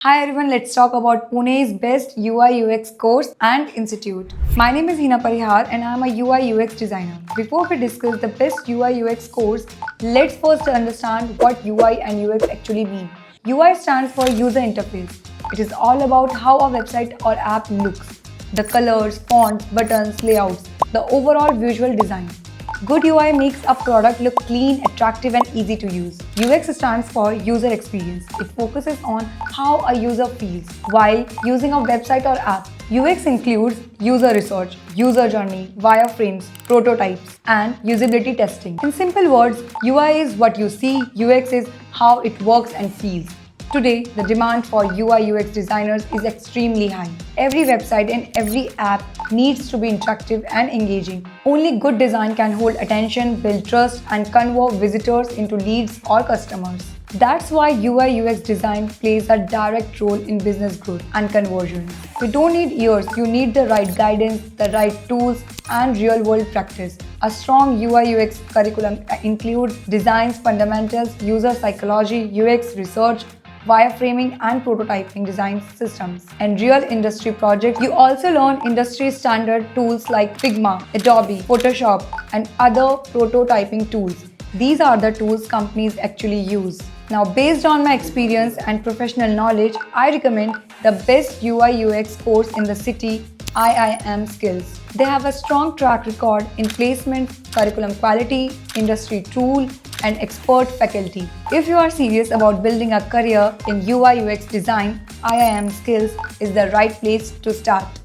Hi everyone, let's talk about Pune's best UI UX course and institute. My name is Hina Parihar and I am a UI UX designer. Before we discuss the best UI UX course, let's first understand what UI and UX actually mean. UI stands for user interface. It is all about how a website or app looks. The colors, fonts, buttons, layouts, the overall visual design. Good UI makes a product look clean, attractive and easy to use. UX stands for user experience. It focuses on how a user feels while using a website or app. UX includes user research, user journey, wireframes, prototypes, and usability testing. In simple words, UI is what you see, UX is how it works and feels. Today, the demand for UI UX designers is extremely high. Every website and every app needs to be interactive and engaging. Only good design can hold attention, build trust, and convert visitors into leads or customers. That's why UI UX design plays a direct role in business growth and conversion. You don't need years, you need the right guidance, the right tools, and real-world practice. A strong UI UX curriculum includes design fundamentals, user psychology, UX research, wireframing and prototyping design systems, and real industry projects. You also learn industry standard tools like Figma, Adobe, Photoshop, and other prototyping tools. These are the tools companies actually use. Now, based on my experience and professional knowledge, I recommend the best UI UX course in the city, IIM Skills. They have a strong track record in placement, curriculum quality, industry tool, and expert faculty. If you are serious about building a career in UI UX design, IIM Skills is the right place to start.